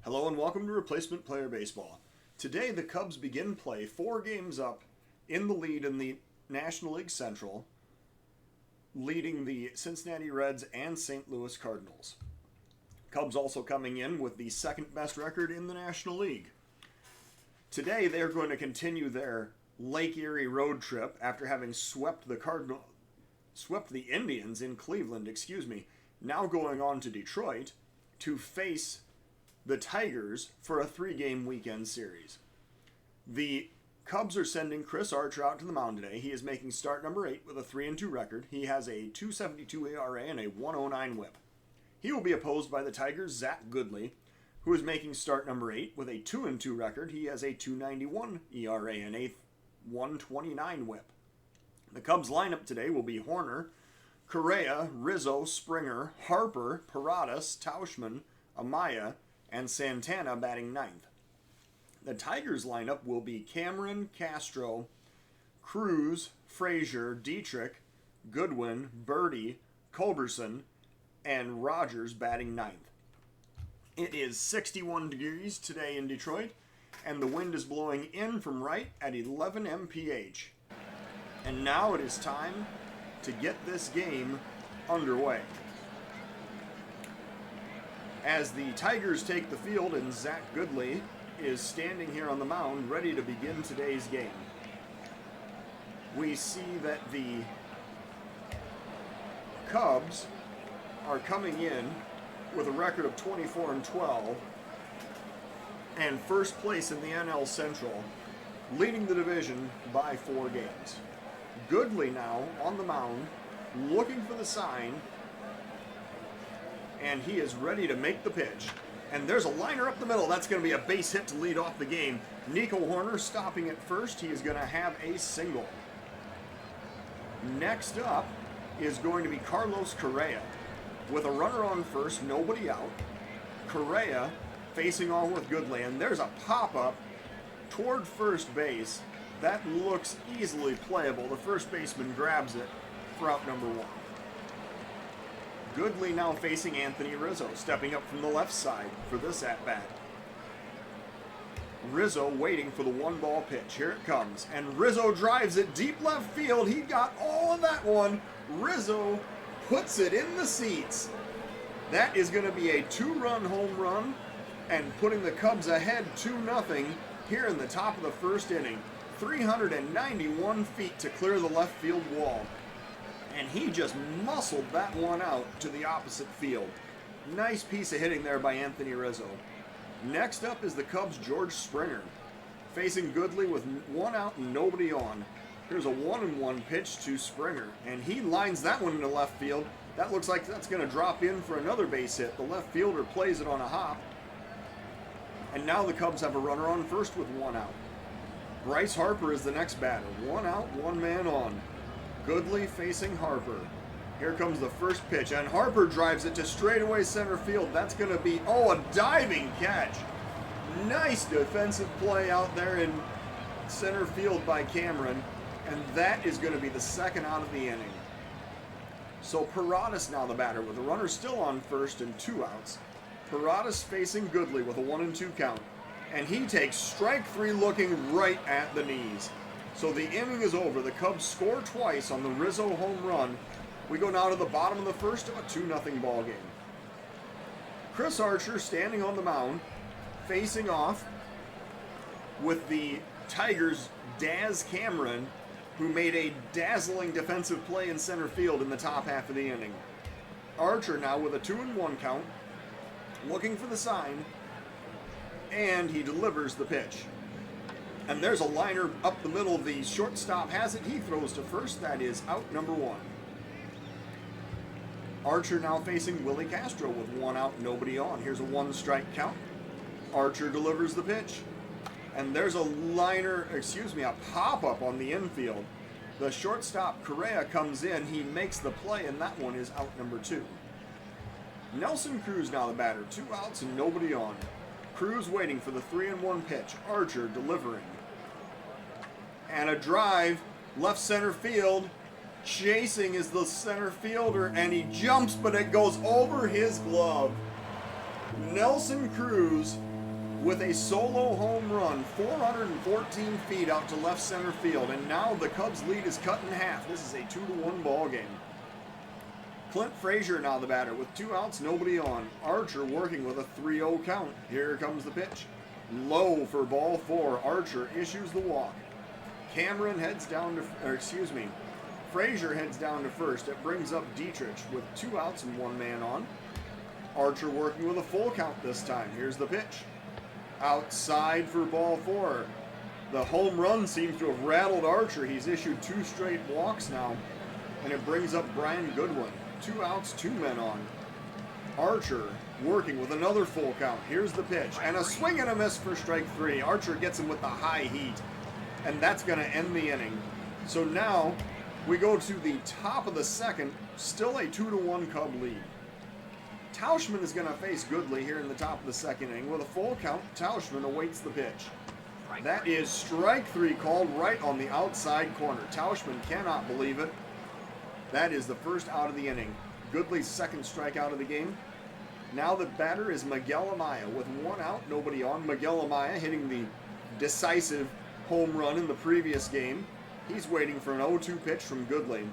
Hello and welcome to Replacement Player Baseball. Today the Cubs begin play 4 games up in the lead in the National League Central, leading the Cincinnati Reds and St. Louis Cardinals. Cubs also coming in with the second best record in the National League. Today they're going to continue their Lake Erie road trip after having swept the Indians in Cleveland, now going on to Detroit to face the Tigers for a 3-game weekend series. The Cubs are sending Chris Archer out to the mound today. He is making start number 8 with a 3-2 record. He has a 2.72 ERA and a 1.09 WHIP. He will be opposed by the Tigers' Zach Goodley, who is making start number 8 with a 2-2 record. He has a 2.91 ERA and a 1.29 WHIP. The Cubs lineup today will be Hoerner, Correa, Rizzo, Springer, Harper, Paradas, Tauchman, Amaya, and Santana batting 9th. The Tigers lineup will be Cameron, Castro, Cruz, Frazier, Dietrich, Goodwin, Birdie, Culberson, and Rogers batting 9th. It is 61 degrees today in Detroit, and the wind is blowing in from right at 11 mph. And now it is time to get this game underway. As the Tigers take the field and Zach Goodley is standing here on the mound ready to begin today's game. We see that the Cubs are coming in with a record of 24-12 and first place in the NL Central, leading the division by 4 games. Goodley now on the mound, looking for the sign, and he is ready to make the pitch. And there's a liner up the middle. That's going to be a base hit to lead off the game. Nico Hoerner stopping at first. He is going to have a single. Next up is going to be Carlos Correa. With a runner on first, nobody out. Correa facing on with Goodley, and there's a pop-up toward first base. That looks easily playable. The first baseman grabs it for out number 1. Goodley now facing Anthony Rizzo, stepping up from the left side for this at-bat. Rizzo waiting for the 1-ball pitch. Here it comes, and Rizzo drives it deep left field. He got all of that one. Rizzo puts it in the seats. That is going to be a 2-run home run and putting the Cubs ahead 2-0 here in the top of the first inning. 391 feet to clear the left field wall. And he just muscled that one out to the opposite field. Nice piece of hitting there by Anthony Rizzo. Next up is the Cubs' George Springer, facing Goodley with 1 out and nobody on. Here's a 1-1 pitch to Springer, and he lines that one into left field. That looks like that's going to drop in for another base hit. The left fielder plays it on a hop. And now the Cubs have a runner on first with 1 out. Bryce Harper is the next batter. 1 out, 1 man on. Goodley facing Harper. Here comes the first pitch, and Harper drives it to straightaway center field. That's going to be, a diving catch. Nice defensive play out there in center field by Cameron, and that is going to be the second out of the inning. So Paradas now the batter with the runner still on first and 2 outs. Paradas facing Goodley with a 1-2 count, and he takes strike 3 looking right at the knees. So the inning is over. The Cubs score twice on the Rizzo home run. We go now to the bottom of the first of a 2-0 ball game. Chris Archer standing on the mound, facing off with the Tigers' Daz Cameron, who made a dazzling defensive play in center field in the top half of the inning. Archer now with a 2-1 count, looking for the sign, and he delivers the pitch. And there's a liner up the middle. The shortstop has it. He throws to first. That is out number 1. Archer now facing Willie Castro with 1 out, nobody on. Here's a 1-strike count. Archer delivers the pitch. And there's a a pop-up on the infield. The shortstop, Correa, comes in. He makes the play, and that one is out number 2. Nelson Cruz now the batter. 2 outs and nobody on. Cruz waiting for the 3-1 pitch. Archer delivering. And a drive, left center field. Chasing is the center fielder, and he jumps, but it goes over his glove. Nelson Cruz with a solo home run, 414 feet out to left center field, and now the Cubs' lead is cut in half. This is a 2-1 ball game. Clint Frazier now the batter with 2 outs, nobody on. Archer working with a 3-0 count. Here comes the pitch. Low for ball 4. Archer issues the walk. Cameron heads down to, Frazier heads down to first. It brings up Dietrich with 2 outs and 1 man on. Archer working with a full count this time. Here's the pitch. Outside for ball 4. The home run seems to have rattled Archer. He's issued 2 straight walks now. And it brings up Brian Goodwin. 2 outs, 2 men on. Archer working with another full count. Here's the pitch. And a swing and a miss for strike 3. Archer gets him with the high heat. And that's going to end the inning. So now we go to the top of the second. Still a 2-1 Cub lead. Tauschman is going to face Goodley here in the top of the second inning. With a full count, Tauschman awaits the pitch. That is strike 3 called right on the outside corner. Tauschman cannot believe it. That is the first out of the inning. Goodley's second strikeout of the game. Now the batter is Miguel Amaya with 1 out, nobody on. Miguel Amaya hitting the decisive home run in the previous game. He's waiting for an 0-2 pitch from Goodley.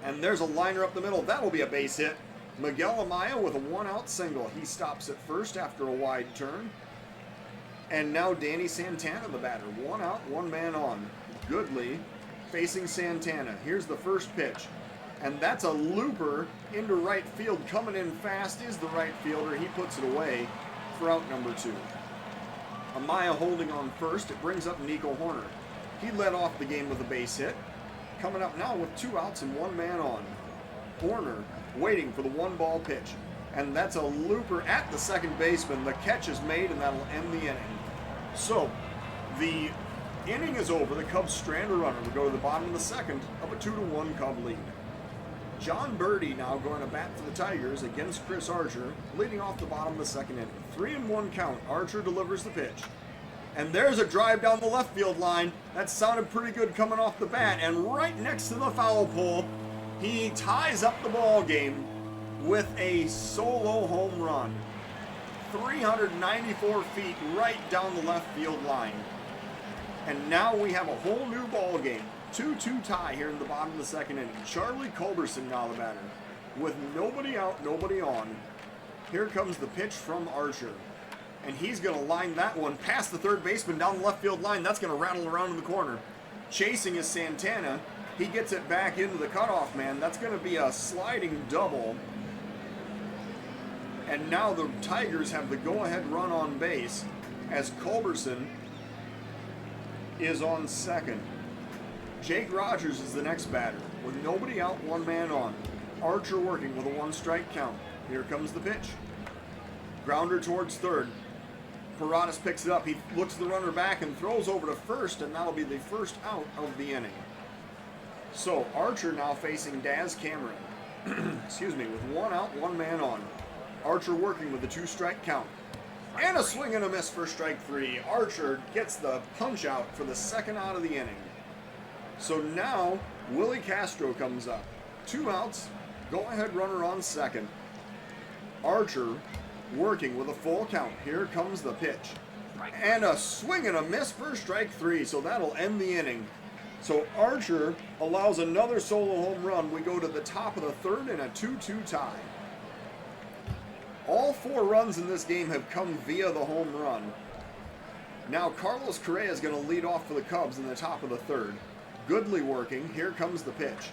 And there's a liner up the middle. That'll be a base hit. Miguel Amaya with a 1-out single. He stops at first after a wide turn. And now Danny Santana, the batter. 1 out, 1 man on. Goodley facing Santana. Here's the first pitch. And that's a looper into right field. Coming in fast is the right fielder. He puts it away for out number 2. Amaya holding on first. It brings up Nico Horner. He led off the game with a base hit. Coming up now with 2 outs and 1 man on. Horner waiting for the 1-ball pitch. And that's a looper at the second baseman. The catch is made, and that'll end the inning. So, the inning is over. The Cubs strand a runner. We go to the bottom of the second of a 2-1 Cub lead. John Birdie now going to bat for the Tigers against Chris Archer, leading off the bottom of the second inning. 3-1 count. Archer delivers the pitch. And there's a drive down the left field line. That sounded pretty good coming off the bat. And right next to the foul pole, he ties up the ball game with a solo home run. 394 feet right down the left field line. And now we have a whole new ball game. 2-2 tie here in the bottom of the second inning. Charlie Culberson now the batter. With nobody out, nobody on. Here comes the pitch from Archer. And he's going to line that one past the third baseman down the left field line. That's going to rattle around in the corner. Chasing is Santana. He gets it back into the cutoff man. That's going to be a sliding double. And now the Tigers have the go-ahead run on base as Culberson is on second. Jake Rogers is the next batter with nobody out, 1 man on. Archer working with a 1-strike count. Here comes the pitch. Grounder towards third. Paradas picks it up. He looks the runner back and throws over to first, and that'll be the first out of the inning. So Archer now facing Daz Cameron. With 1 out, 1 man on. Archer working with a 2-strike count. And a swing and a miss for strike 3. Archer gets the punch out for the second out of the inning. So now Willie Castro comes up. 2 outs, go-ahead runner on second. Archer working with a full count. Here comes the pitch. And a swing and a miss for strike 3, so that'll end the inning. So Archer allows another solo home run. We go to the top of the third in a 2-2 tie. All 4 runs in this game have come via the home run. Now Carlos Correa is going to lead off for the Cubs in the top of the third. Goodley working. Here comes the pitch.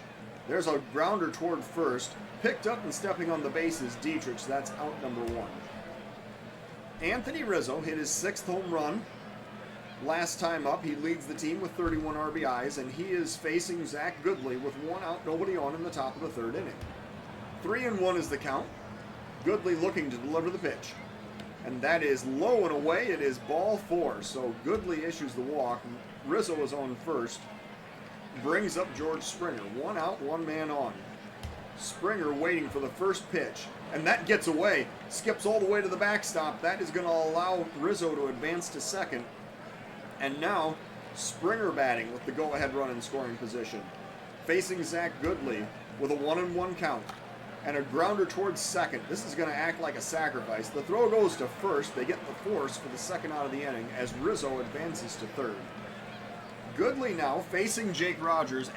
There's a grounder toward first. Picked up and stepping on the bases, Dietrich. That's out number 1. Anthony Rizzo hit his 6th home run. Last time up, he leads the team with 31 RBIs, and he is facing Zach Goodley with 1 out, nobody on in the top of the third inning. 3-1 is the count. Goodley looking to deliver the pitch. And that is low and away. It is ball 4. So Goodley issues the walk. Rizzo is on first. Brings up George Springer. 1 out, 1 man on. Springer waiting for the first pitch. And that gets away. Skips all the way to the backstop. That is going to allow Rizzo to advance to second. And now Springer batting with the go-ahead run in scoring position. Facing Zach Goodley with a 1-1 count. and a grounder towards second. This is going to act like a sacrifice. The throw goes to first. They get the force for the second out of the inning as Rizzo advances to third. Goodley now facing Jake Rogers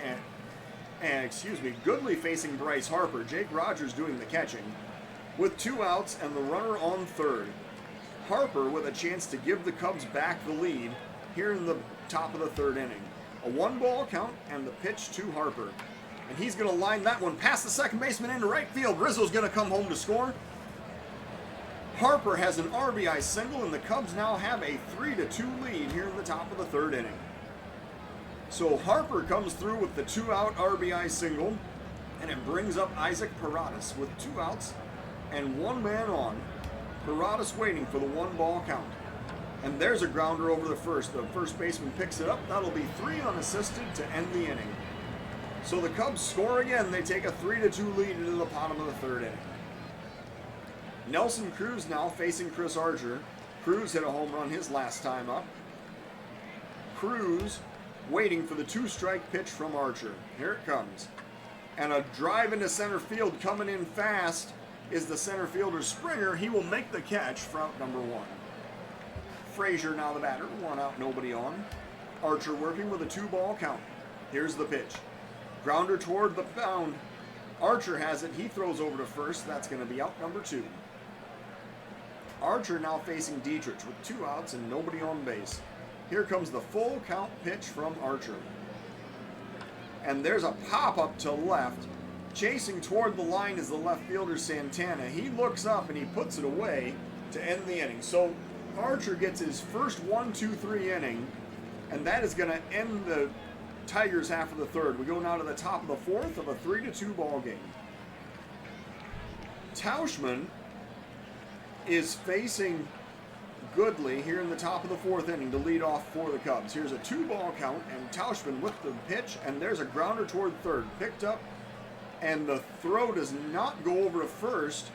Goodley facing Bryce Harper. Jake Rogers doing the catching with 2 outs and the runner on third. Harper with a chance to give the Cubs back the lead here in the top of the third inning. A 1-ball count and the pitch to Harper. And he's going to line that one past the second baseman into right field. Rizzo's going to come home to score. Harper has an RBI single, and the Cubs now have a 3-2 lead here in the top of the third inning. So Harper comes through with the 2-out RBI single, and it brings up Isaac Paradas with 2 outs and 1 man on. Paradas waiting for the 1-ball count. And there's a grounder over the first. The first baseman picks it up. That'll be 3 unassisted to end the inning. So the Cubs score again. They take a 3-2 lead into the bottom of the third inning. Nelson Cruz now facing Chris Archer. Cruz hit a home run his last time up. Cruz waiting for the 2-strike pitch from Archer. Here it comes. And a drive into center field coming in fast is the center fielder Springer. He will make the catch for out number 1. Frazier now the batter. 1 out, nobody on. Archer working with a 2-ball count. Here's the pitch. Grounder toward the mound. Archer has it. He throws over to first. That's going to be out number 2. Archer now facing Dietrich with 2 outs and nobody on base. Here comes the full count pitch from Archer. And there's a pop-up to left. Chasing toward the line is the left fielder Santana. He looks up and he puts it away to end the inning. So Archer gets his first 1-2-3 inning, and that is going to end the Tigers half of the third. We go now to the top of the fourth of a 3-2 ball game. Tauschman is facing Goodley here in the top of the fourth inning to lead off for the Cubs. Here's a 2-ball count, and Tauschman with the pitch, and there's a grounder toward third. Picked up, and the throw does not go over to first.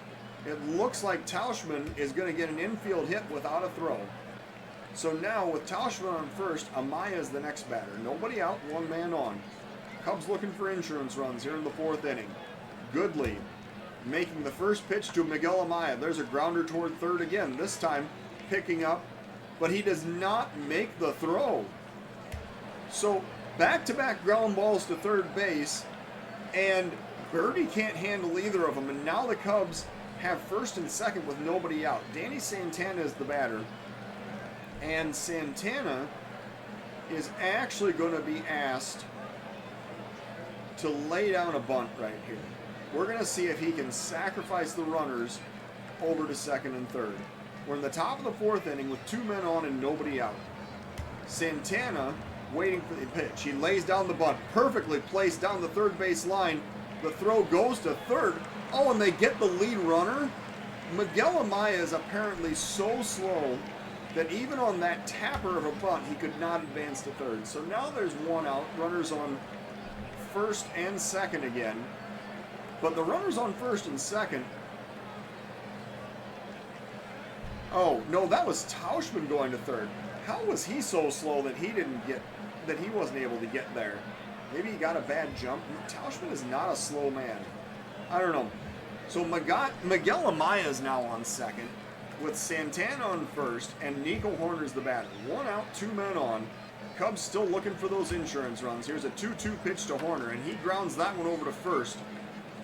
It looks like Tauschman is going to get an infield hit without a throw. So now with Tauschman on first, Amaya is the next batter. Nobody out, 1 man on. Cubs looking for insurance runs here in the fourth inning. Goodley making the first pitch to Miguel Amaya. There's a grounder toward third again, this time picking up, but he does not make the throw. So back-to-back ground balls to third base, and Birdie can't handle either of them, and now the Cubs have first and second with nobody out. Danny Santana is the batter, and Santana is actually going to be asked to lay down a bunt right here. We're going to see if he can sacrifice the runners over to second and third. We're in the top of the fourth inning with 2 men on and nobody out. Santana waiting for the pitch. He lays down the bunt, perfectly placed down the third base line. The throw goes to third. Oh, and they get the lead runner. Miguel Amaya is apparently so slow that even on that tapper of a bunt, he could not advance to third. So now there's 1 out, runners on first and second again. But the runners on first and second. Oh, no, that was Tauschman going to third. How was he so slow that he wasn't able to get there? Maybe he got a bad jump. Tauschman is not a slow man. I don't know. So Miguel Amaya is now on second with Santana on first and Nico Hoerner's the batter. 1 out, 2 men on. Cubs still looking for those insurance runs. Here's a 2-2 pitch to Hoerner, and he grounds that one over to first.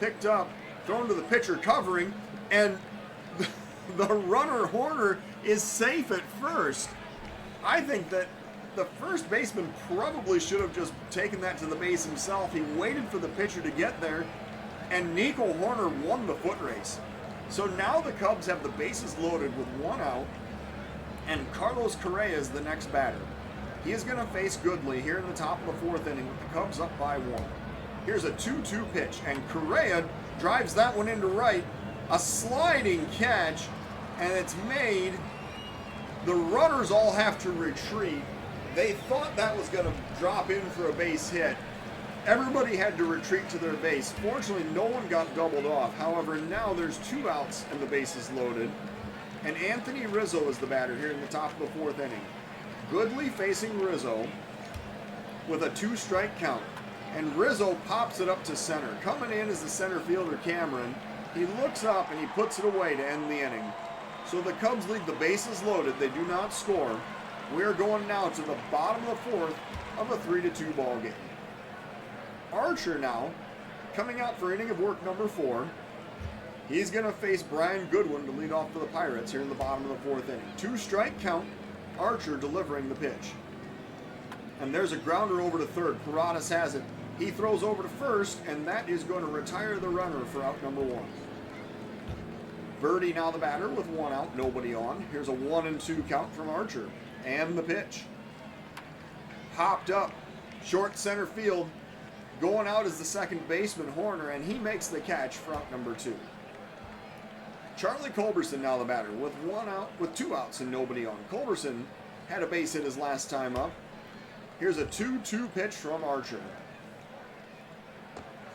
Picked up, thrown to the pitcher covering, and the runner Hoerner is safe at first. I think that the first baseman probably should have just taken that to the base himself. He waited for the pitcher to get there, and Nico Hoerner won the foot race. So now the Cubs have the bases loaded with 1 out, and Carlos Correa is the next batter. He is going to face Goodley here in the top of the fourth inning with the Cubs up by 1. Here's a 2-2 pitch, and Correa drives that one into right. A sliding catch, and it's made. The runners all have to retreat. They thought that was going to drop in for a base hit. Everybody had to retreat to their base. Fortunately, no one got doubled off. However, now there's 2 outs and the bases loaded. And Anthony Rizzo is the batter here in the top of the fourth inning. Goodley facing Rizzo with a 2-strike count. And Rizzo pops it up to center. Coming in is the center fielder Cameron. He looks up and he puts it away to end the inning. So the Cubs leave the bases loaded. They do not score. We are going now to the bottom of the fourth of a 3-2 ball game. Archer now coming out for inning of work number 4. He's going to face Brian Goodwin to lead off for the Pirates here in the bottom of the fourth inning. 2-strike count. Archer delivering the pitch. And there's a grounder over to third. Paradas has it. He throws over to first, and that is going to retire the runner for out number 1. Birdie now the batter with 1 out, nobody on. Here's a 1-2 count from Archer. And the pitch. Hopped up, short center field. Going out is the second baseman, Horner, and he makes the catch for out number 2. Charlie Culberson now the batter with 1 out, with 2 outs and nobody on. Culberson had a base hit his last time up. Here's a 2-2 pitch from Archer.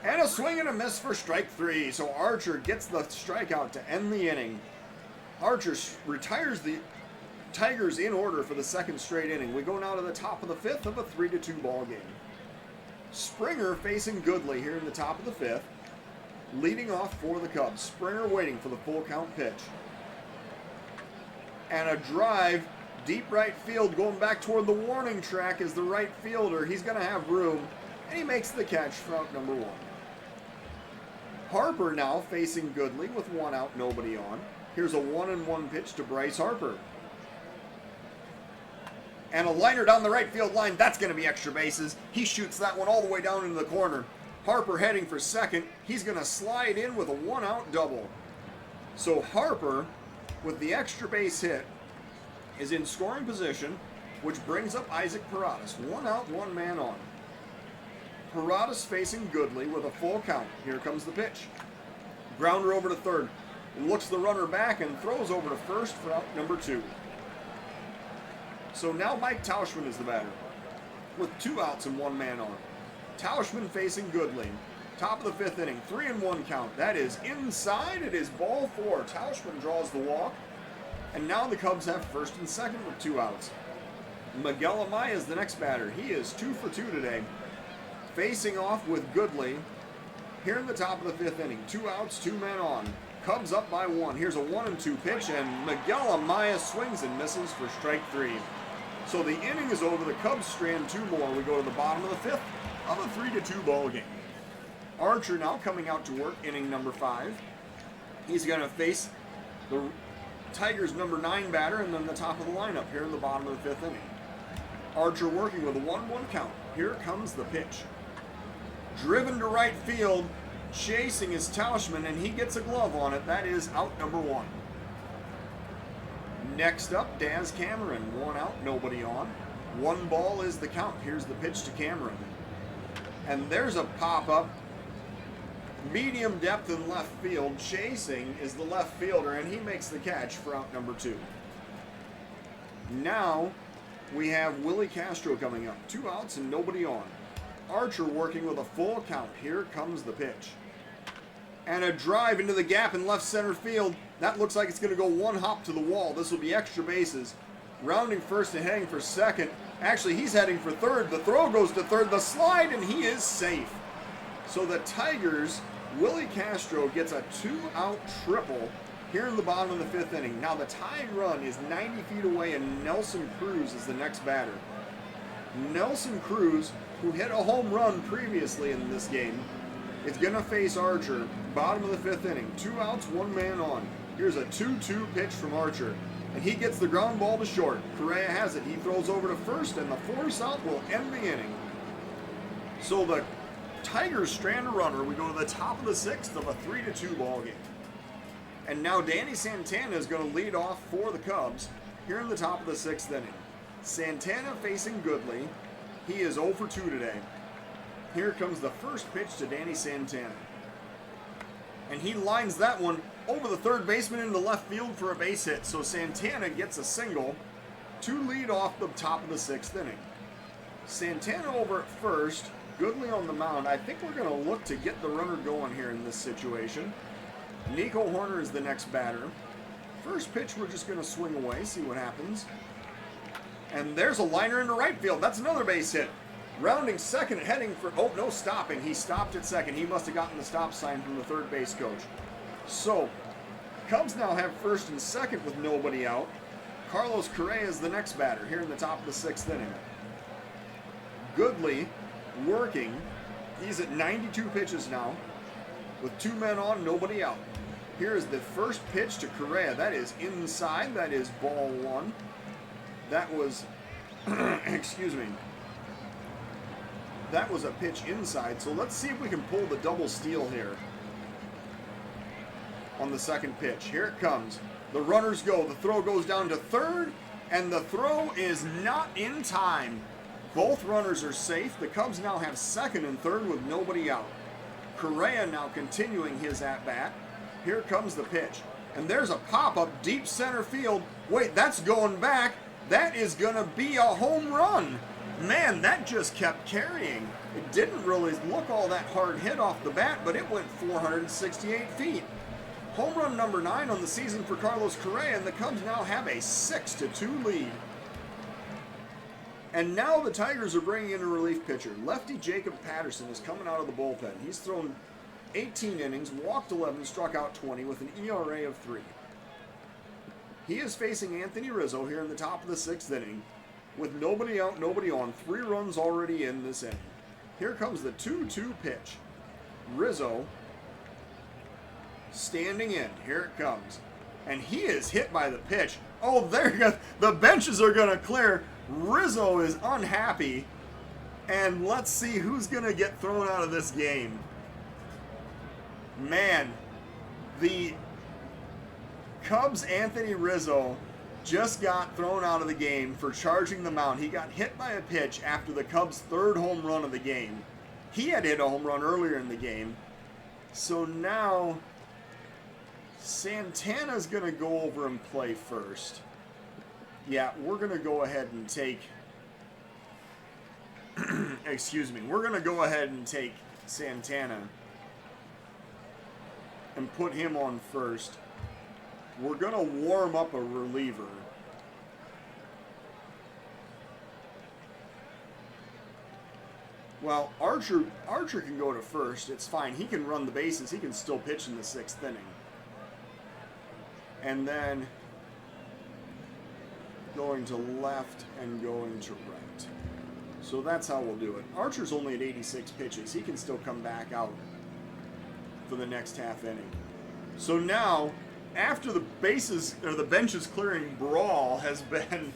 And a swing and a miss for strike 3. So Archer gets the strikeout to end the inning. Archer retires the Tigers in order for the second straight inning. We go now to the top of the 5th of a 3-2 ball game. Springer facing Goodley here in the top of the 5th. Leading off for the Cubs. Springer waiting for the full count pitch. And a drive deep right field going back toward the warning track is the right fielder. He's going to have room. And he makes the catch for out number 1. Harper now facing Goodley with 1 out, nobody on. Here's a 1-1 pitch to Bryce Harper. And a liner down the right field line. That's going to be extra bases. He shoots that one all the way down into the corner. Harper heading for second. He's going to slide in with a 1-out double. So Harper, with the extra base hit, is in scoring position, which brings up Isaac Paradas. 1 out, 1 man on. Paradas facing Goodley with a full count. Here comes the pitch. Grounder over to third. Looks the runner back and throws over to first for out number 2. So now Mike Tauschman is the batter with 2 outs and 1 man on. Tauschman facing Goodley. Top of the 5th inning. 3-1 count. That is inside. It is ball 4. Tauschman draws the walk. And now the Cubs have first and second with 2 outs. Miguel Amaya is the next batter. He is 2 for 2 today. Facing off with Goodley here in the top of the 5th inning. 2 outs, 2 men on. Cubs up by 1. Here's a 1-2 pitch, and Miguel Amaya swings and misses for strike 3. So the inning is over. The Cubs strand 2 more. We go to the bottom of the 5th of a 3-2 ball game. Archer now coming out to work, inning number 5. He's going to face the Tigers' number 9 batter and then the top of the lineup here in the bottom of the 5th inning. Archer working with a 1-1 count. Here comes the pitch. Driven to right field, chasing is Tauschman, and he gets a glove on it. That is out number 1. Next up, Daz Cameron. 1 out, nobody on. 1 ball is the count. Here's the pitch to Cameron. And there's a pop-up. Medium depth in left field. Chasing is the left fielder, and he makes the catch for out number 2. Now we have Willie Castro coming up. 2 outs and nobody on. Archer working with a full count. Here comes the pitch. And a drive into the gap in left center field. That looks like it's going to go 1 hop to the wall. This will be extra bases. Rounding first and heading for second. Actually, he's heading for third. The throw goes to third. The slide, and he is safe. So the Tigers, Willie Castro gets a 2-out triple here in the bottom of the 5th inning. Now the tying run is 90 feet away, and Nelson Cruz is the next batter. Nelson Cruz, who hit a home run previously in this game, is going to face Archer, bottom of the 5th inning. 2 outs, 1 man on. Here's a 2-2 pitch from Archer, and he gets the ground ball to short. Correa has it. He throws over to first, and the force out will end the inning. So the Tigers strand a runner. We go to the top of the 6th of a 3-2 ball game. And now Danny Santana is going to lead off for the Cubs here in the top of the 6th inning. Santana facing Goodley. He is 0 for 2 today. Here comes the first pitch to Danny Santana. And he lines that one over the third baseman into left field for a base hit. So Santana gets a single to lead off the top of the 6th inning. Santana over at first. Goodley on the mound. I think we're going to look to get the runner going here in this situation. Nico Horner is the next batter. First pitch, we're just going to swing away, see what happens. And there's a liner into right field. That's another base hit. Rounding second, heading for, oh, no stopping. He stopped at second. He must have gotten the stop sign from the third base coach. So, Cubs now have first and second with nobody out. Carlos Correa is the next batter here in the top of the 6th inning. Goodley working. He's at 92 pitches now with 2 men on, nobody out. Here is the first pitch to Correa. That is inside. That is ball 1. That was, excuse me, that was a pitch inside. So let's see if we can pull the double steal here on the second pitch. Here it comes. The runners go. The throw goes down to third, and the throw is not in time. Both runners are safe. The Cubs now have second and third with nobody out. Correa now continuing his at-bat. Here comes the pitch. And there's a pop-up deep center field. Wait, that's going back. That is going to be a home run. Man, that just kept carrying. It didn't really look all that hard hit off the bat, but it went 468 feet. Home run number 9 on the season for Carlos Correa, and the Cubs now have a 6-2 lead. And now the Tigers are bringing in a relief pitcher. Lefty Jacob Patterson is coming out of the bullpen. He's thrown 18 innings, walked 11, struck out 20 with an ERA of 3. He is facing Anthony Rizzo here in the top of the 6th inning with nobody out, nobody on. 3 runs already in this inning. Here comes the 2-2 pitch. Rizzo standing in. Here it comes. And he is hit by the pitch. Oh, there you go. The benches are going to clear. Rizzo is unhappy. And let's see who's going to get thrown out of this game. Man, the Cubs' Anthony Rizzo just got thrown out of the game for charging the mound. He got hit by a pitch after the Cubs' 3rd home run of the game. He had hit a home run earlier in the game. So now Santana's going to go over and play first. Yeah, we're going to go ahead and take excuse me. We're going to go ahead and take Santana and put him on first. We're going to warm up a reliever. Well, Archer can go to first. It's fine. He can run the bases. He can still pitch in the 6th inning. And then going to left and going to right. So that's how we'll do it. Archer's only at 86 pitches. He can still come back out for the next half inning. So now, after the bases or the benches clearing brawl has been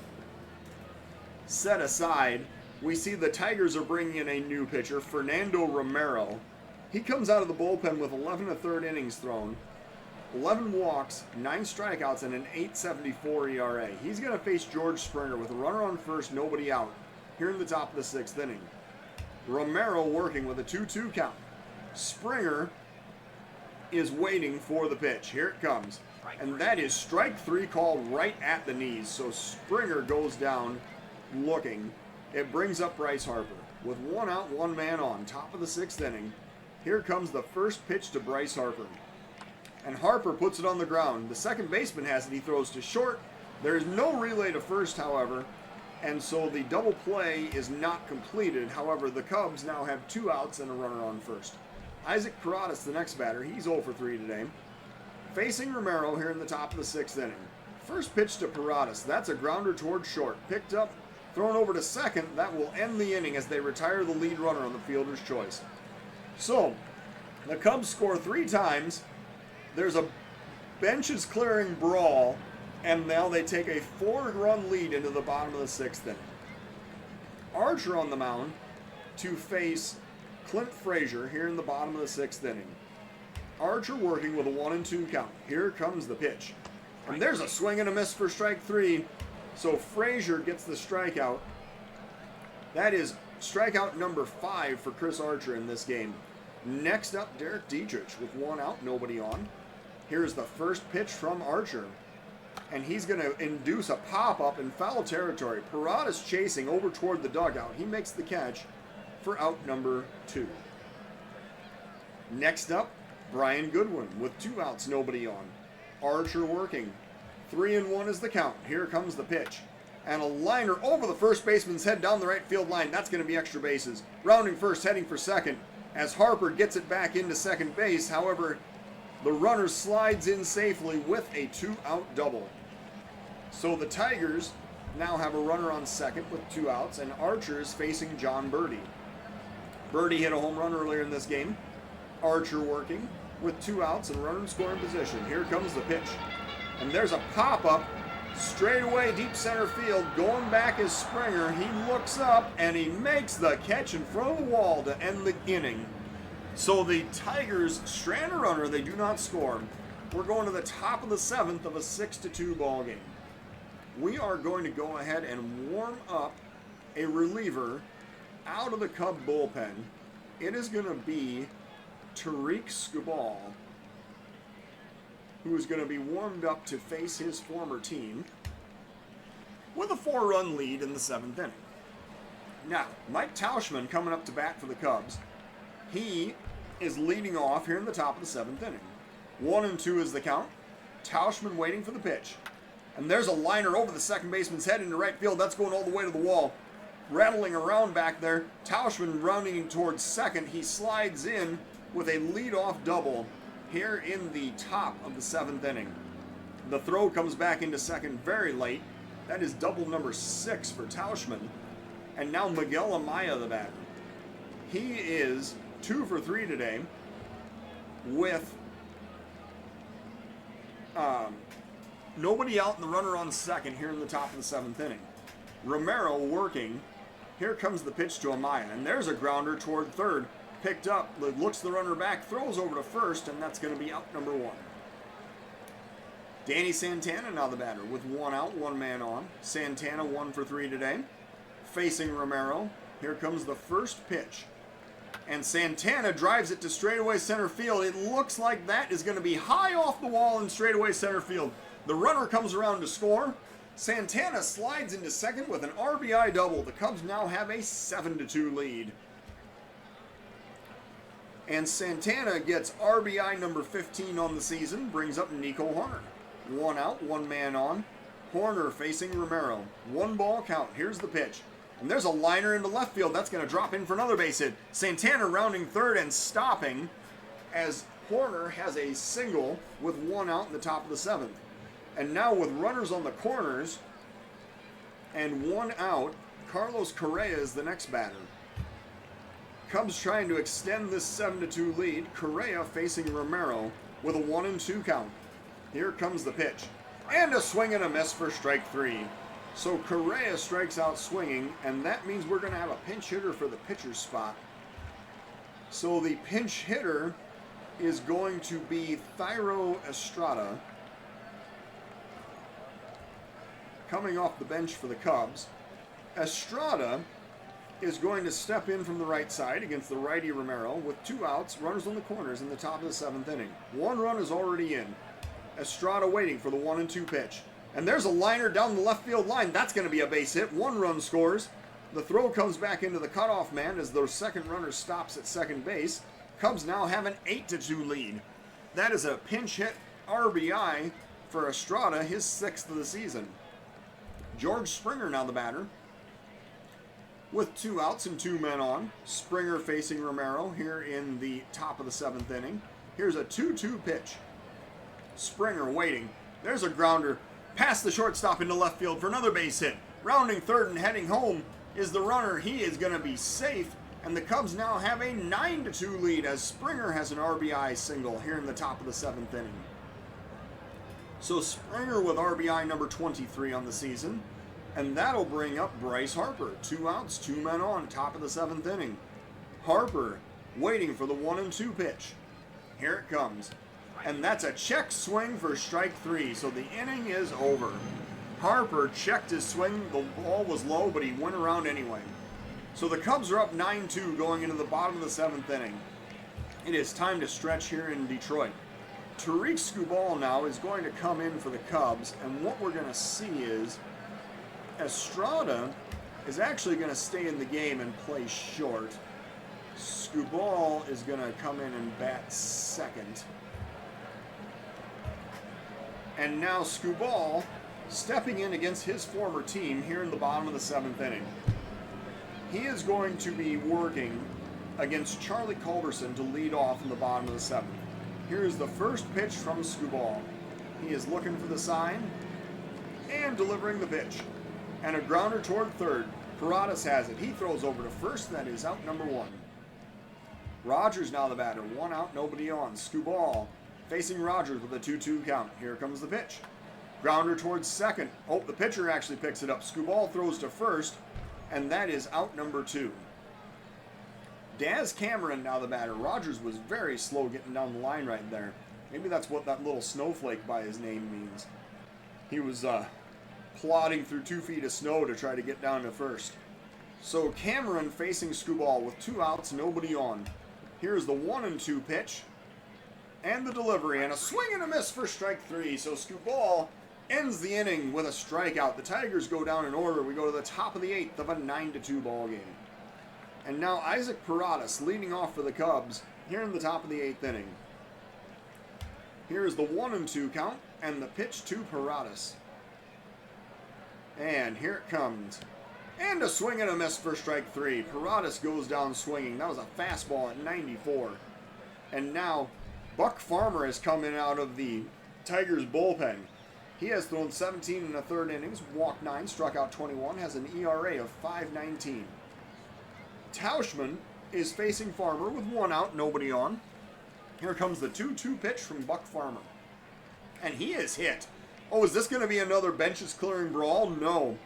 set aside, we see the Tigers are bringing in a new pitcher, Fernando Romero. He comes out of the bullpen with 11 1/3 innings thrown, 11 walks, 9 strikeouts, and an 8.74 ERA. He's going to face George Springer with a runner on first, nobody out, here in the top of the 6th inning. Romero working with a 2-2 count. Springer is waiting for the pitch. Here it comes. And that is strike 3 called right at the knees. So Springer goes down looking. It brings up Bryce Harper. With 1 out, 1 man on, top of the 6th inning. Here comes the first pitch to Bryce Harper. And Harper puts it on the ground. The second baseman has it. He throws to short. There is no relay to first, however. And so the double play is not completed. However, the Cubs now have 2 outs and a runner on first. Isaac Karadas, the next batter. He's 0 for 3 today. Facing Romero here in the top of the 6th inning. First pitch to Karadas. That's a grounder towards short. Picked up, thrown over to second. That will end the inning as they retire the lead runner on the fielder's choice. So, the Cubs score 3 times. There's a benches clearing brawl, and now they take a 4-run lead into the bottom of the 6th inning. Archer on the mound to face Clint Frazier here in the bottom of the 6th inning. Archer working with a 1-2 count. Here comes the pitch. And there's a swing and a miss for strike 3. So Frazier gets the strikeout. That is strikeout number 5 for Chris Archer in this game. Next up, Derek Dietrich with 1 out, nobody on. Here's the first pitch from Archer. And he's going to induce a pop-up in foul territory. Parada's chasing over toward the dugout. He makes the catch for out number 2. Next up, Brian Goodwin with 2 outs, nobody on. Archer working. 3-1 is the count. Here comes the pitch. And a liner over the first baseman's head down the right field line. That's going to be extra bases. Rounding first, heading for second, as Harper gets it back into second base. However, The runner slides in safely with a 2-out double. So the Tigers now have a runner on second with 2 outs, and Archer is facing John Birdie. Birdie hit a home run earlier in this game. Archer working with 2 outs and runner in scoring position. Here comes the pitch. And there's a pop-up straight away deep center field. Going back is Springer. He looks up and he makes the catch in front of the wall to end the inning. So the Tigers strand a runner. They do not score. We're going to the top of the 7th of a 6-2 ball game. We are going to go ahead and warm up a reliever out of the Cub bullpen. It is going to be Tarik Skubal, who is going to be warmed up to face his former team with a 4-run lead in the 7th inning. Now, Mike Tauchman coming up to bat for the Cubs. He is leading off here in the top of the 7th inning. 1-2 is the count. Tauchman waiting for the pitch. And there's a liner over the second baseman's head into right field. That's going all the way to the wall. Rattling around back there. Tauchman rounding towards second. He slides in with a leadoff double here in the top of the 7th inning. The throw comes back into second very late. That is double number 6 for Tauchman. And now Miguel Amaya, the batter. He is 2 for 3 today with nobody out and the runner on second here in the top of the 7th inning. Romero working. Here comes the pitch to Amaya, and there's a grounder toward third. Picked up, looks the runner back, throws over to first, and that's going to be out number 1. Danny Santana now the batter with 1 out, 1 man on. Santana 1 for 3 today. Facing Romero. Here comes the first pitch. And Santana drives it to straightaway center field. It looks like that is going to be high off the wall in straightaway center field. The runner comes around to score. Santana slides into second with an RBI double. The Cubs now have a 7-2 lead. And Santana gets RBI number 15 on the season, brings up Nico Hoerner. 1 out, 1 man on. Hoerner facing Romero. 1 ball count. Here's the pitch. And there's a liner into left field. That's going to drop in for another base hit. Santana rounding third and stopping as Hoerner has a single with 1 out in the top of the 7th. And now with runners on the corners and 1 out, Carlos Correa is the next batter. Cubs trying to extend this 7-2 lead. Correa facing Romero with a 1-2 count. Here comes the pitch. And a swing and a miss for strike 3. So Correa strikes out swinging, and that means we're going to have a pinch hitter for the pitcher's spot. So the pinch hitter is going to be Thairo Estrada, coming off the bench for the Cubs. Estrada is going to step in from the right side against the righty Romero with 2 outs, runners on the corners in the top of the 7th inning. 1 run is already in. Estrada waiting for the 1-2 pitch. And there's a liner down the left field line. That's going to be a base hit. 1 run scores. The throw comes back into the cutoff man as the second runner stops at second base. Cubs now have an 8-2 lead. That is a pinch hit RBI for Estrada, his 6th of the season. George Springer now the batter with 2 outs and 2 men on. Springer facing Romero here in the top of the 7th inning. Here's a 2-2 pitch. Springer waiting. There's a grounder past the shortstop into left field for another base hit. Rounding third and heading home is the runner. He is going to be safe, and the Cubs now have a 9-2 lead as Springer has an RBI single here in the top of the 7th inning. So Springer with RBI number 23 on the season, and that'll bring up Bryce Harper. 2 outs, 2 men on, top of the 7th inning. Harper waiting for the 1-2 pitch. Here it comes. And that's a check swing for strike 3, so the inning is over. Harper checked his swing. The ball was low, but he went around anyway. So the Cubs are up 9-2 going into the bottom of the 7th inning. It is time to stretch here in Detroit. Tarik Skubal now is going to come in for the Cubs, and what we're going to see is Estrada is actually going to stay in the game and play short. Skubal is going to come in and bat second. And now Skubal stepping in against his former team here in the bottom of the 7th inning. He is going to be working against Charlie Culberson to lead off in the bottom of the 7th. Here's the first pitch from Skubal. He is looking for the sign and delivering the pitch. And a grounder toward third. Paradas has it. He throws over to first. That is out number 1. Rogers now the batter. 1 out, nobody on. Skubal facing Rogers with a 2-2 count. Here comes the pitch. Grounder towards second. Oh, the pitcher actually picks it up. Skubal throws to first, and that is out number 2. Daz Cameron now the batter. Rogers was very slow getting down the line right there. Maybe that's what that little snowflake by his name means. He was plodding through 2 feet of snow to try to get down to first. So Cameron facing Skubal with 2 outs, nobody on. Here's the 1-2 pitch. And the delivery, and a swing and a miss for strike 3. So Skubal ends the inning with a strikeout. The Tigers go down in order. We go to the top of the 8th of a 9-2 ball game. And now Isaac Paradas leading off for the Cubs here in the top of the 8th inning. Here's the 1-2 count and the pitch to Paradas. And here it comes. And a swing and a miss for strike 3. Paradas goes down swinging. That was a fastball at 94. And now Buck Farmer has come in out of the Tigers bullpen. He has thrown 17 1/3 innings, walked 9, struck out 21, has an ERA of 5.19. Tauschman is facing Farmer with 1 out, nobody on. Here comes the 2-2 pitch from Buck Farmer. And he is hit. Oh, is this going to be another benches clearing brawl? No.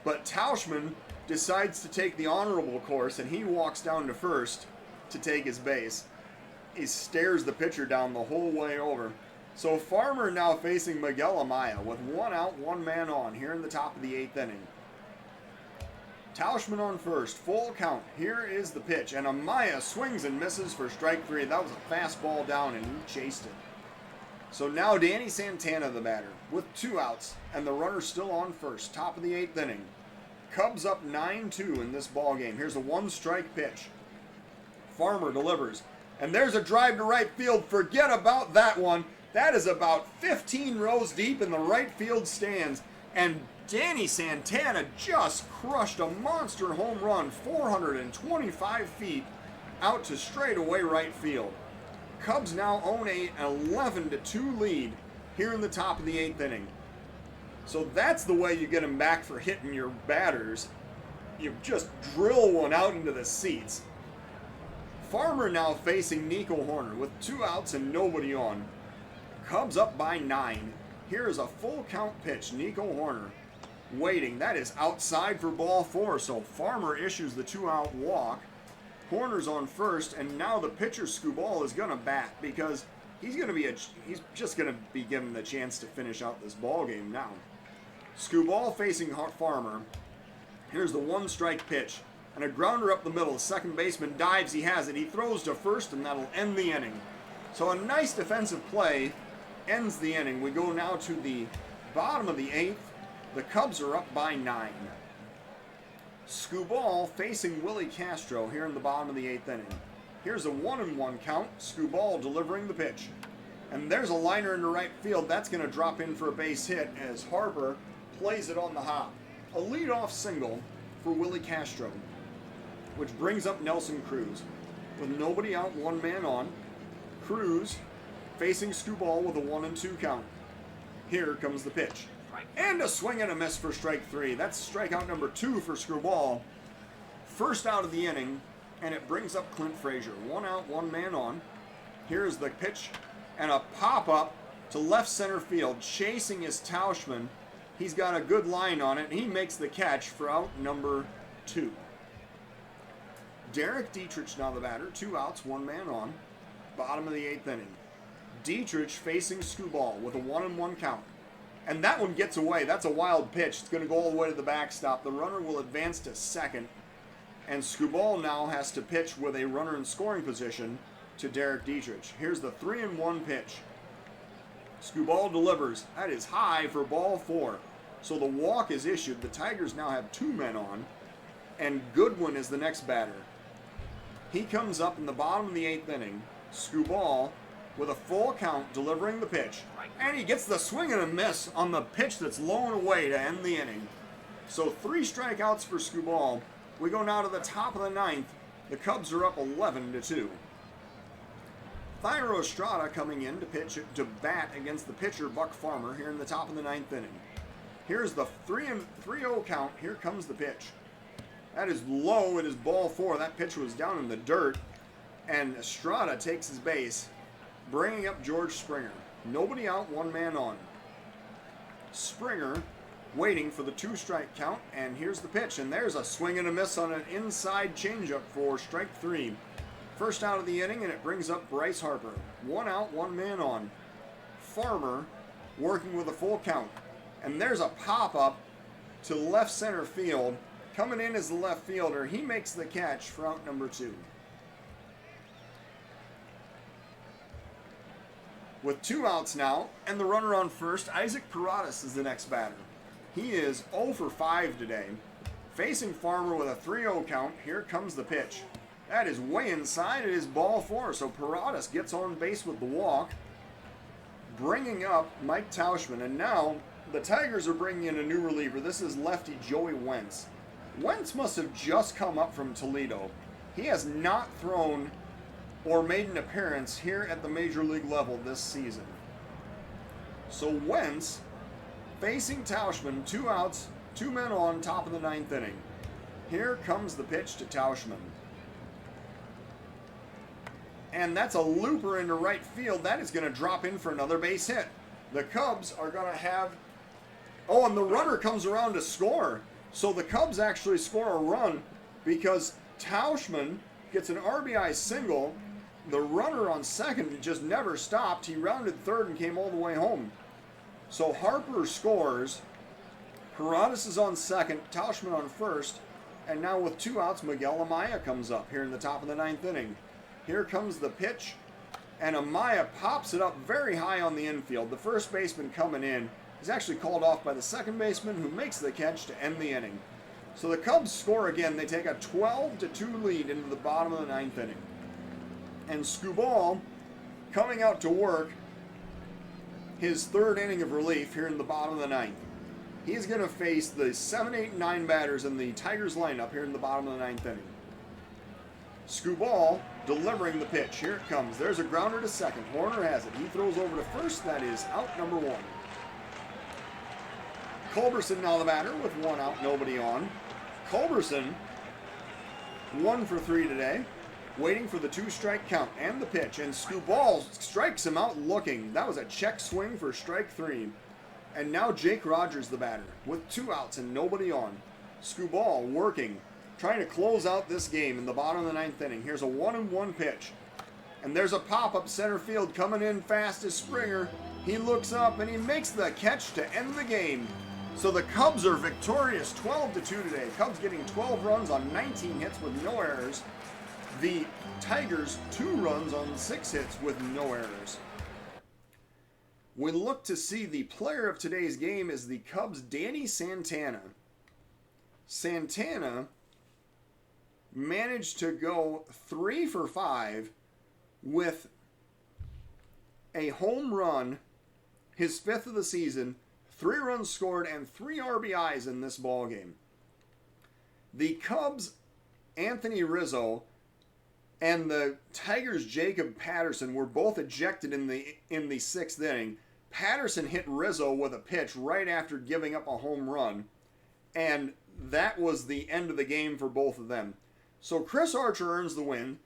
But Tauschman decides to take the honorable course, and he walks down to first to take his base. He stares the pitcher down the whole way over. So Farmer now facing Miguel Amaya with 1 out, 1 man on here in the top of the 8th inning. Tauschman on first, full count. Here is the pitch, and Amaya swings and misses for strike 3. That was a fastball down, and he chased it. So now Danny Santana the batter with 2 outs, and the runner still on first, top of the 8th inning. Cubs up 9-2 in this ball game. Here's a 1-strike pitch. Farmer delivers, and there's a drive to right field. Forget about that one. That is about 15 rows deep in the right field stands, and Danny Santana just crushed a monster home run, 425 feet out to straightaway right field. Cubs now own a 11-2 lead here in the top of the 8th inning. So that's the way you get them back for hitting your batters. You just drill one out into the seats. Farmer now facing Nico Hoerner with 2 outs and nobody on. Cubs up by 9. Here is a full count pitch. Nico Hoerner waiting. That is outside for ball 4. So Farmer issues the 2-out walk. Hoerner's on first, and now the pitcher Skubal is going to bat because he's just going to be given the chance to finish out this ball game now. Skubal facing Farmer. Here's the 1-strike pitch, and a grounder up the middle. The second baseman dives. He has it. He throws to first, and that'll end the inning. So a nice defensive play ends the inning. We go now to the bottom of the 8th. The Cubs are up by 9. Skubal facing Willie Castro here in the bottom of the 8th inning. Here's a 1-1 count. Skubal delivering the pitch. And there's a liner into right field. That's going to drop in for a base hit as Harper plays it on the hop. A leadoff single for Willie Castro, which brings up Nelson Cruz. With nobody out, 1 man on, Cruz facing Skubal with a 1-2 count. Here comes the pitch. And a swing and a miss for strike 3. That's strikeout number 2 for Skubal. First out of the inning, and it brings up Clint Frazier. 1 out, 1 man on. Here's the pitch, and a pop-up to left center field. Chasing is Tauschman. He's got a good line on it, and he makes the catch for out number 2. Derek Dietrich now the batter. 2 outs, 1 man on. Bottom of the 8th inning. Dietrich facing Skubal with a 1-1 count. And that one gets away. That's a wild pitch. It's going to go all the way to the backstop. The runner will advance to second. And Skubal now has to pitch with a runner in scoring position to Derek Dietrich. Here's the 3-1 pitch. Skubal delivers. That is high for ball 4. So the walk is issued. The Tigers now have 2 men on. And Goodwin is the next batter. He comes up in the bottom of the 8th inning. Skubal with a full count delivering the pitch. And he gets the swing and a miss on the pitch that's low and away to end the inning. So 3 strikeouts for Skubal. We go now to the top of the 9th. The Cubs are up 11-2. Thairo Estrada coming in to bat against the pitcher Buck Farmer here in the top of the 9th inning. Here's the 3-0 count. Here comes the pitch. That is low. It is ball 4. That pitch was down in the dirt. And Estrada takes his base, bringing up George Springer. Nobody out, one man on. Springer waiting for the 2-strike count, and here's the pitch. And there's a swing and a miss on an inside changeup for strike 3. First out of the inning, and it brings up Bryce Harper. 1 out, 1 man on. Farmer working with a full count. And there's a pop-up to left center field. Coming in as the left fielder, he makes the catch for out number 2. With 2 outs now, and the runner on first, Isaac Paradas is the next batter. He is 0 for 5 today. Facing Farmer with a 3-0 count, here comes the pitch. That is way inside, it is ball 4, so Paradas gets on base with the walk, bringing up Mike Tauschman, and now the Tigers are bringing in a new reliever. This is lefty Joey Wentz. Wentz must have just come up from Toledo. He has not thrown or made an appearance here at the major league level this season. So Wentz facing Tauschman, 2 outs, 2 men on, top of the 9th inning. Here comes the pitch to Tauschman. And that's a looper into right field. That is going to drop in for another base hit. The Cubs are going to have... Oh, and the runner comes around to score. So the Cubs actually score a run because Tauschman gets an RBI single. The runner on second just never stopped. He rounded third and came all the way home. So Harper scores. Paradas is on second. Tauschman on first. And now with 2 outs, Miguel Amaya comes up here in the top of the 9th inning. Here comes the pitch. And Amaya pops it up very high on the infield. The first baseman coming in is actually called off by the second baseman, who makes the catch to end the inning. So the Cubs score again. They take a 12-2 lead into the bottom of the 9th inning. And Skubal coming out to work his 3rd inning of relief here in the bottom of the 9th. He's going to face the 7, 8, and 9 batters in the Tigers lineup here in the bottom of the 9th inning. Skubal delivering the pitch. Here it comes. There's a grounder to second. Horner has it. He throws over to first. That is out number 1. Culberson now the batter with 1 out, nobody on. Culberson 1 for 3 today. Waiting for the 2-strike count and the pitch. And Skubal strikes him out looking. That was a check swing for strike 3. And now Jake Rogers the batter with 2 outs and nobody on. Skubal working, trying to close out this game in the bottom of the 9th inning. Here's a 1-1 pitch. And there's a pop-up center field coming in fast as Springer. He looks up and he makes the catch to end the game. So the Cubs are victorious 12-2 today. Cubs getting 12 runs on 19 hits with no errors. The Tigers 2 runs on 6 hits with no errors. We look to see the player of today's game is the Cubs' Danny Santana. Santana managed to go 3 for 5 with a home run, his 5th of the season, 3 runs scored, and 3 RBIs in this ballgame. The Cubs' Anthony Rizzo and the Tigers' Jacob Patterson were both ejected in the 6th inning. Patterson hit Rizzo with a pitch right after giving up a home run, and that was the end of the game for both of them. So Chris Archer earns the win.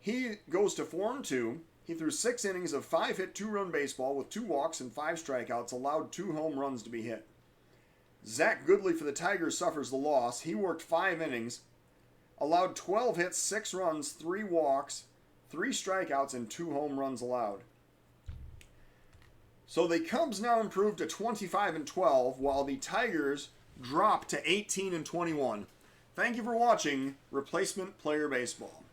He goes to 4-2. He threw 6 innings of 5-hit, 2-run baseball with 2 walks and 5 strikeouts, allowed 2 home runs to be hit. Zach Goodley for the Tigers suffers the loss. He worked 5 innings, allowed 12 hits, 6 runs, 3 walks, 3 strikeouts, and 2 home runs allowed. So the Cubs now improved to 25-12, while the Tigers drop to 18-21. Thank you for watching Replacement Player Baseball.